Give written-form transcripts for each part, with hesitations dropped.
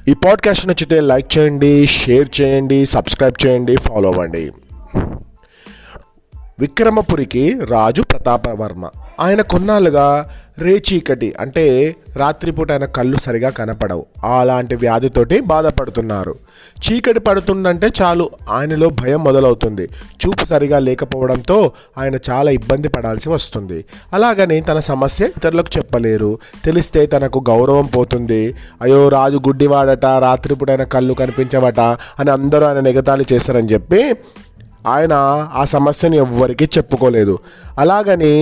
ఈ పాడ్కాస్ట్ నచ్చితే లైక్ చేయండి, షేర్ చేయండి, సబ్స్క్రైబ్ చేయండి, ఫాలో అవ్వండి. విక్రమపురికి రాజు ప్రతాపవర్మ. ఆయన కొన్నాళ్ళుగా రేచీకటి అంటే రాత్రిపూట ఆయన కళ్ళు సరిగా కనపడవు, అలాంటి వ్యాధితోటి బాధపడుతున్నారు. చీకటి పడుతుందంటే చాలు ఆయనలో భయం మొదలవుతుంది. చూపు సరిగా లేకపోవడంతో ఆయన చాలా ఇబ్బంది పడాల్సి వస్తుంది. అలాగని తన సమస్య ఇతరులకు చెప్పలేరు. తెలిస్తే తనకు గౌరవం పోతుంది. అయ్యో రాజు గుడ్డివాడట, రాత్రిపూట ఆయన కళ్ళు కనిపించవట అని అందరూ ఆయన ఎగతాళి చేస్తారని చెప్పి ఆయన ఆ సమస్యను ఎవ్వరికీ చెప్పుకోలేదు. అలాగని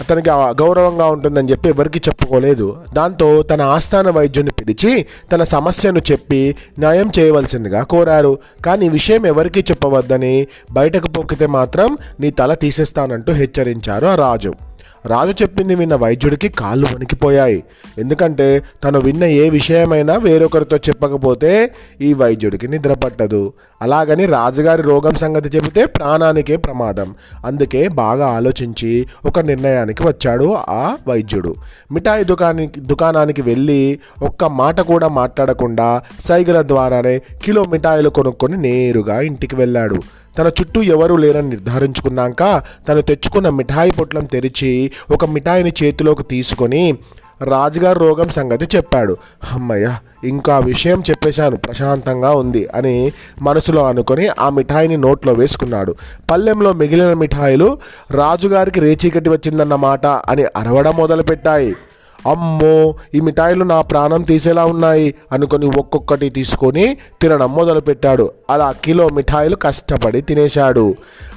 అతనికి గౌరవంగా ఉంటుందని చెప్పి ఎవరికి చెప్పుకోలేదు. దాంతో తన ఆస్థాన వైద్యుని పిలిచి తన సమస్యను చెప్పి న్యాయం చేయవలసిందిగా కోరారు. కానీ విషయం ఎవరికీ చెప్పవద్దని, బయటకు పొక్కితే మాత్రం నీ తల తీసేస్తానంటూ హెచ్చరించారు ఆ రాజు. రాజు చెప్పింది విన్న వైద్యుడికి కాళ్ళు వణికిపోయాయి. ఎందుకంటే తను విన్న ఏ విషయమైనా వేరొకరితో చెప్పకపోతే ఈ వైద్యుడికి నిద్ర పట్టదు. అలాగని రాజుగారి రోగం సంగతి చెబితే ప్రాణానికే ప్రమాదం. అందుకే బాగా ఆలోచించి ఒక నిర్ణయానికి వచ్చాడు ఆ వైద్యుడు. మిఠాయి దుకాణానికి వెళ్ళి ఒక్క మాట కూడా మాట్లాడకుండా సైగల ద్వారానే కిలో మిఠాయిలు కొనుక్కొని నేరుగా ఇంటికి వెళ్ళాడు. తన చుట్టూ ఎవరూ లేరని నిర్ధారించుకున్నాక తను తెచ్చుకున్న మిఠాయి పొట్లం తెరిచి ఒక మిఠాయిని చేతిలోకి తీసుకొని రాజుగారి రోగం సంగతి చెప్పాడు. అమ్మయ్య, ఇంకా విషయం చెప్పేశాను, ప్రశాంతంగా ఉంది అని మనసులో అనుకొని ఆ మిఠాయిని నోట్లో వేసుకున్నాడు. పళ్ళెంలో మిగిలిన మిఠాయిలు రాజుగారికి రేచీకటి వచ్చిందన్నమాట అని అరవడం మొదలుపెట్టాయి. అమ్మో, ఈ మిఠాయిలు నా ప్రాణం తీసేలా ఉన్నాయి అనుకొని ఒక్కొక్కటి తీసుకొని తినడం మొదలుపెట్టాడు. అలా కిలో మిఠాయిలు కష్టపడి తినేశాడు.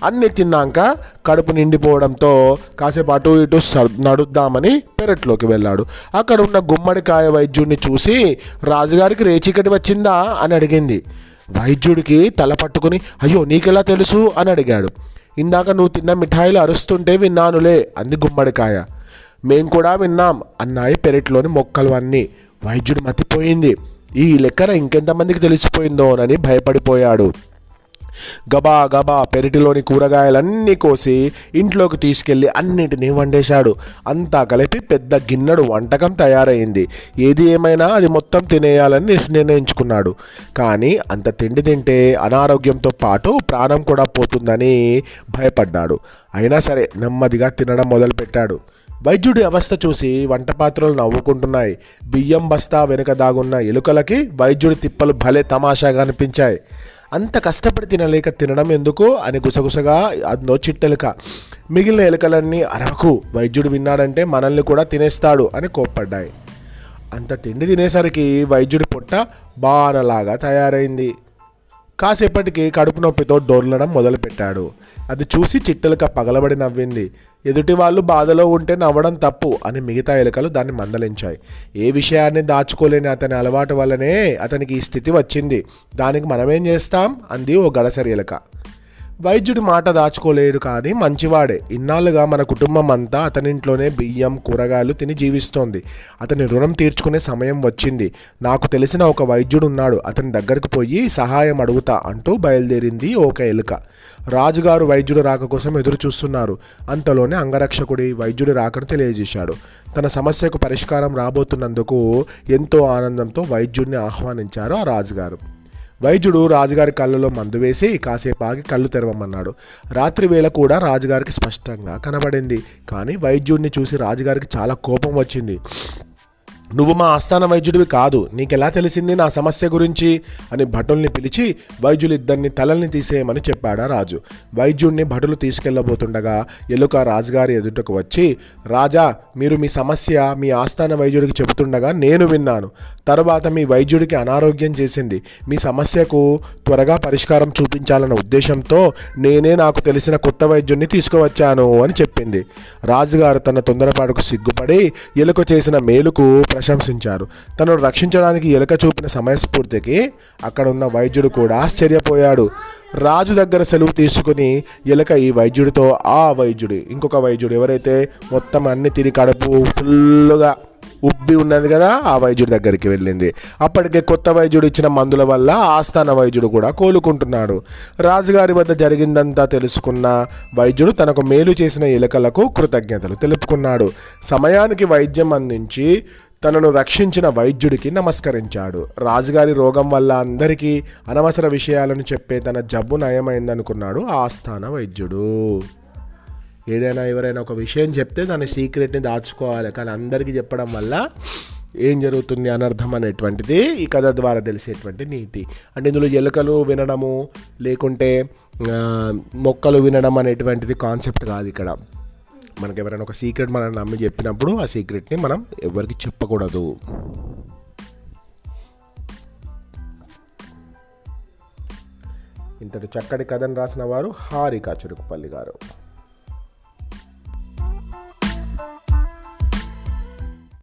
అన్ని తిన్నాక కడుపు నిండిపోవడంతో కాసేపు అటు ఇటు నడుద్దామని పెరట్లోకి వెళ్ళాడు. అక్కడ ఉన్న గుమ్మడికాయ వైద్యుడిని చూసి రాజుగారికి రేచీకటి వచ్చిందా అని అడిగింది. వైద్యుడికి తల పట్టుకుని అయ్యో నీకెలా తెలుసు అని అడిగాడు. ఇందాక నువ్వు తిన్న మిఠాయిలు అరుస్తుంటే విన్నానులే అంది గుమ్మడికాయ. మేం కూడా విన్నాం అన్నాయి పెరట్లోని మొక్కలు అన్నీ. వైద్యుడు మతిపోయింది. ఈ లెక్కన ఇంకెంతమందికి తెలిసిపోయిందోనని భయపడిపోయాడు. గబా గబా పెరటిలోని కూరగాయలన్నీ కోసి ఇంట్లోకి తీసుకెళ్ళి అన్నిటినీ వండేశాడు. అంతా కలిపి పెద్ద గిన్నెడు వంటకం తయారైంది. ఏది ఏమైనా అది మొత్తం తినేయాలని నిర్ణయించుకున్నాడు. కానీ అంత తిండి తింటే అనారోగ్యంతో పాటు ప్రాణం కూడా పోతుందని భయపడ్డాడు. అయినా సరే నెమ్మదిగా తినడం మొదలుపెట్టాడు. వైద్యుడి అవస్థ చూసి వంట పాత్రలు నవ్వుకుంటున్నాయి. బియ్యం బస్తా వెనుక దాగున్న ఎలుకలకి వైద్యుడి తిప్పలు భలే తమాషాగా అనిపించాయి. అంత కష్టపడి తినలేక తినడం ఎందుకు అని గుసగుసగా అందులో చిట్టెలుక. మిగిలిన ఎలుకలన్నీ అరవకు, వైద్యుడు విన్నాడంటే మనల్ని కూడా తినేస్తాడు అని కోప్పడ్డాయి. అంత తిండి తినేసరికి వైద్యుడి పొట్ట బాణలాగా తయారైంది. కాసేపటికి కడుపు నొప్పితో డోర్లడం మొదలుపెట్టాడు. అది చూసి చిట్టెలుక పగలబడి నవ్వింది. ఎదుటి వాళ్ళు బాధలో ఉంటే నవ్వడం తప్పు అని మిగతా ఎలుకలు దాన్ని మందలించాయి. ఏ విషయాన్ని దాచుకోలేని అతని అలవాటు వల్లనే అతనికి ఈ స్థితి వచ్చింది, దానికి మనమేం చేస్తాం అంది ఓ గడసరి ఎలుక. వైద్యుడి మాట దాచుకోలేడు కానీ మంచివాడే. ఇన్నాళ్ళుగా మన కుటుంబం అంతా అతనింట్లోనే బియ్యం కూరగాయలు తిని జీవిస్తోంది. అతని రుణం తీర్చుకునే సమయం వచ్చింది. నాకు తెలిసిన ఒక వైద్యుడు ఉన్నాడు, అతని దగ్గరకు పోయి సహాయం అడుగుతా అంటూ బయలుదేరింది ఒక ఎలుక. రాజుగారు వైద్యుడు రాక కోసం ఎదురు చూస్తున్నారు. అంతలోనే అంగరక్షకుడి వైద్యుడి రాకను తెలియజేశాడు. తన సమస్యకు పరిష్కారం రాబోతున్నందుకు ఎంతో ఆనందంతో వైద్యుడిని ఆహ్వానించారు ఆ రాజుగారు. వైద్యుడు రాజుగారి కళ్ళలో మందు వేసి కాసేపు ఆగి కళ్ళు తెరవమన్నాడు. రాత్రి వేళ కూడా రాజుగారికి స్పష్టంగా కనబడింది. కానీ వైద్యుడిని చూసి రాజుగారికి చాలా కోపం వచ్చింది. నువ్వు మా ఆస్థాన వైద్యుడివి కాదు, నీకెలా తెలిసింది నా సమస్య గురించి అని భటుల్ని పిలిచి వైద్యులిద్దరిని తలల్ని తీసేయమని చెప్పాడా రాజు. వైద్యుడిని భటులు తీసుకెళ్లబోతుండగా ఎలుక రాజుగారి ఎదుటకు వచ్చి, రాజా, మీరు మీ సమస్య మీ ఆస్థాన వైద్యుడికి చెబుతుండగా నేను విన్నాను. తర్వాత మీ వైద్యుడికి అనారోగ్యం చేసింది. మీ సమస్యకు త్వరగా పరిష్కారం చూపించాలన్న ఉద్దేశంతో నేనే నాకు తెలిసిన కొత్త వైద్యుడిని తీసుకువచ్చాను అని చెప్పింది. రాజుగారు తన తొందరపాటుకు సిగ్గుపడి ఎలుక చేసిన మేలుకు ప్రశంసించారు. తనను రక్షించడానికి ఎలుక చూపిన సమయస్ఫూర్తికి అక్కడ ఉన్న వైద్యుడు కూడా ఆశ్చర్యపోయాడు. రాజు దగ్గర సెలవు తీసుకుని ఎలుక ఈ వైద్యుడితో ఆ వైద్యుడు ఇంకొక వైద్యుడు ఎవరైతే మొత్తం అన్ని తిని కడుపు ఫుల్గా ఉబ్బి ఉన్నది కదా ఆ వైద్యుడి దగ్గరికి వెళ్ళింది. అప్పటికే కొత్త వైద్యుడు ఇచ్చిన మందుల వల్ల ఆస్థాన వైద్యుడు కూడా కోలుకుంటున్నాడు. రాజుగారి వద్ద జరిగిందంతా తెలుసుకున్న వైద్యుడు తనకు మేలు చేసిన ఎలుకలకు కృతజ్ఞతలు తెలుపుకున్నాడు. సమయానికి వైద్యం అందించి తనను రక్షించిన వైద్యుడికి నమస్కరించాడు. రాజుగారి రోగం వల్ల అందరికీ అనవసర విషయాలను చెప్పే తన జబ్బు నయమైందనుకున్నాడు ఆ ఆస్థాన వైద్యుడు. ఏదైనా ఎవరైనా ఒక విషయం చెప్తే దాని సీక్రెట్ని దాచుకోవాలి, కానీ అందరికీ చెప్పడం వల్ల ఏం జరుగుతుంది అనర్థం అనేటువంటిది ఈ కథ ద్వారా తెలిసేటువంటి నీతి. అంటే ఇందులో ఎలుకలు వినడము లేకుంటే మొక్కలు వినడం అనేటువంటిది కాన్సెప్ట్ కాదు. ఇక్కడ మనకు ఎవరైనా ఒక సీక్రెట్ మనం నమ్మి చెప్పినప్పుడు ఆ సీక్రెట్ని మనం ఎవరికి చెప్పకూడదు. ఇంతటి చక్కటి కథను రాసిన వారు హారిక చురుకుపల్లి గారు.